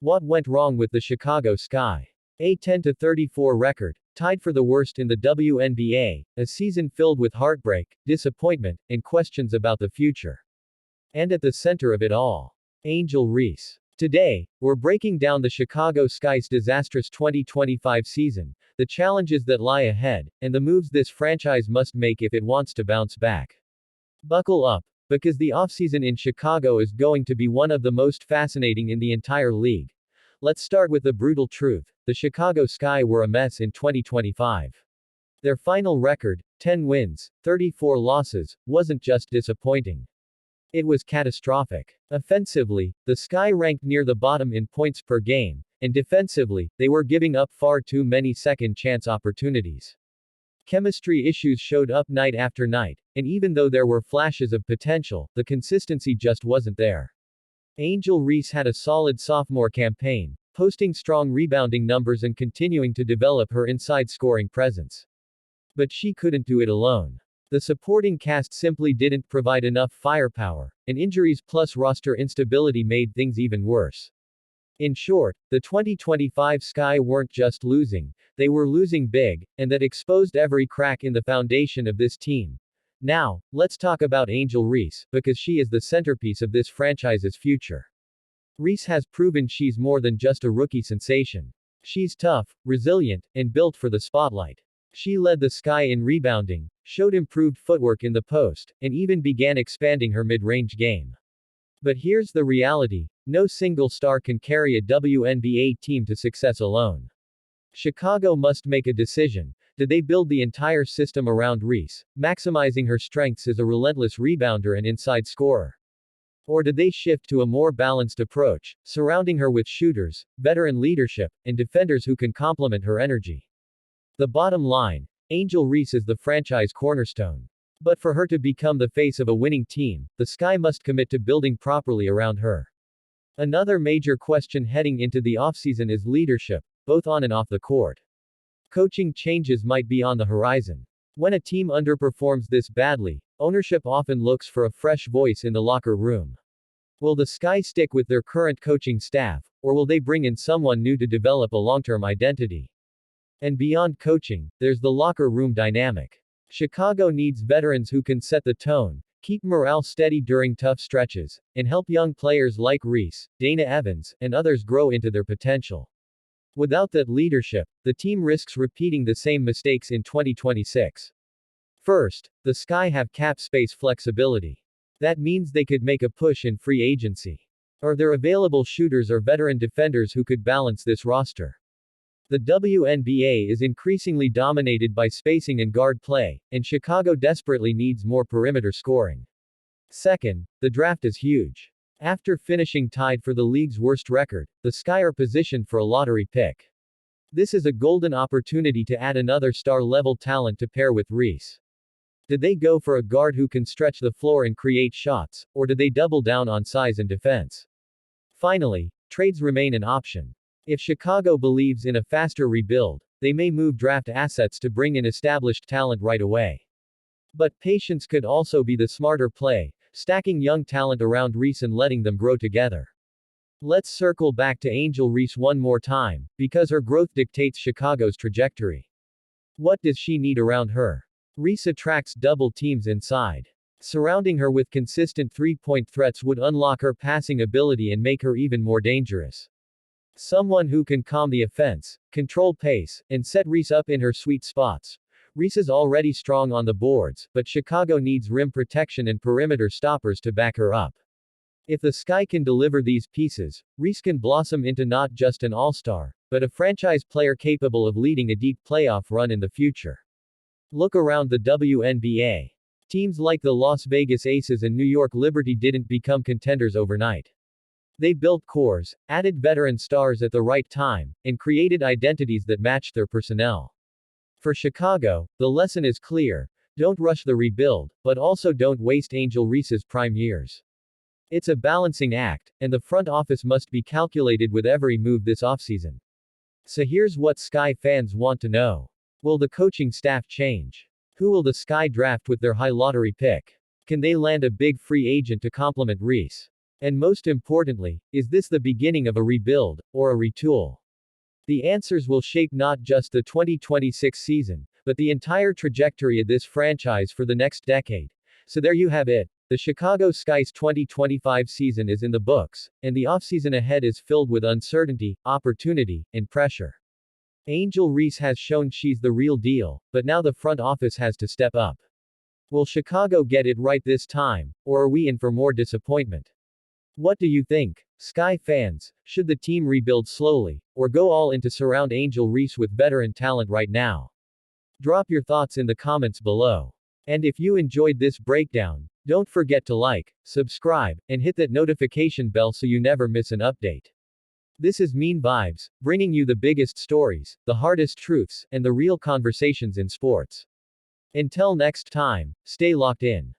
What went wrong with the Chicago Sky? A 10-34 record, tied for the worst in the WNBA, a season filled with heartbreak, disappointment, and questions about the future. And at the center of it all, Angel Reese. Today, we're breaking down the Chicago Sky's disastrous 2025 season, the challenges that lie ahead, and the moves this franchise must make if it wants to bounce back. Buckle up, because the offseason in Chicago is going to be one of the most fascinating in the entire league. Let's start with the brutal truth: the Chicago Sky were a mess in 2025. Their final record, 10 wins, 34 losses, wasn't just disappointing. It was catastrophic. Offensively, the Sky ranked near the bottom in points per game, and defensively, they were giving up far too many second-chance opportunities. Chemistry issues showed up night after night, and even though there were flashes of potential, the consistency just wasn't there. Angel Reese had a solid sophomore campaign, posting strong rebounding numbers and continuing to develop her inside scoring presence. But she couldn't do it alone. The supporting cast simply didn't provide enough firepower, and injuries plus roster instability made things even worse. In short, the 2025 Sky weren't just losing, they were losing big, and that exposed every crack in the foundation of this team. Now, let's talk about Angel Reese, because she is the centerpiece of this franchise's future. Reese has proven she's more than just a rookie sensation. She's tough, resilient, and built for the spotlight. She led the Sky in rebounding, showed improved footwork in the post, and even began expanding her mid-range game. But here's the reality: no single star can carry a WNBA team to success alone. Chicago must make a decision. Do they build the entire system around Reese, maximizing her strengths as a relentless rebounder and inside scorer? Or do they shift to a more balanced approach, surrounding her with shooters, veteran leadership, and defenders who can complement her energy? The bottom line: Angel Reese is the franchise cornerstone. But for her to become the face of a winning team, the Sky must commit to building properly around her. Another major question heading into the offseason is leadership, both on and off the court. Coaching changes might be on the horizon. When a team underperforms this badly, ownership often looks for a fresh voice in the locker room. Will the Sky stick with their current coaching staff, or will they bring in someone new to develop a long-term identity? And beyond coaching, there's the locker room dynamic. Chicago needs veterans who can set the tone, keep morale steady during tough stretches, and help young players like Reese, Dana Evans, and others grow into their potential. Without that leadership, the team risks repeating the same mistakes in 2026. First, the Sky have cap space flexibility. That means they could make a push in free agency. Or their available shooters or veteran defenders who could balance this roster. The WNBA is increasingly dominated by spacing and guard play, and Chicago desperately needs more perimeter scoring. Second, the draft is huge. After finishing tied for the league's worst record, the Sky are positioned for a lottery pick. This is a golden opportunity to add another star-level talent to pair with Reese. Did they go for a guard who can stretch the floor and create shots, or did they double down on size and defense? Finally, trades remain an option. If Chicago believes in a faster rebuild, they may move draft assets to bring in established talent right away. But patience could also be the smarter play, stacking young talent around Reese and letting them grow together. Let's circle back to Angel Reese one more time, because her growth dictates Chicago's trajectory. What does she need around her? Reese attracts double teams inside. Surrounding her with consistent three-point threats would unlock her passing ability and make her even more dangerous. Someone who can calm the offense, control pace, and set Reese up in her sweet spots. Reese is already strong on the boards, but Chicago needs rim protection and perimeter stoppers to back her up. If the Sky can deliver these pieces, Reese can blossom into not just an all-star, but a franchise player capable of leading a deep playoff run in the future. Look around the WNBA. Teams like the Las Vegas Aces and New York Liberty didn't become contenders overnight. They built cores, added veteran stars at the right time, and created identities that matched their personnel. For Chicago, the lesson is clear: don't rush the rebuild, but also don't waste Angel Reese's prime years. It's a balancing act, and the front office must be calculated with every move this offseason. So here's what Sky fans want to know. Will the coaching staff change? Who will the Sky draft with their high lottery pick? Can they land a big free agent to complement Reese? And most importantly, is this the beginning of a rebuild, or a retool? The answers will shape not just the 2026 season, but the entire trajectory of this franchise for the next decade. So there you have it. The Chicago Sky's 2025 season is in the books, and the offseason ahead is filled with uncertainty, opportunity, and pressure. Angel Reese has shown she's the real deal, but now the front office has to step up. Will Chicago get it right this time, or are we in for more disappointment? What do you think? Sky fans, should the team rebuild slowly, or go all in to surround Angel Reese with veteran talent right now? Drop your thoughts in the comments below. And if you enjoyed this breakdown, don't forget to like, subscribe, and hit that notification bell so you never miss an update. This is Mene Vibes, bringing you the biggest stories, the hardest truths, and the real conversations in sports. Until next time, stay locked in.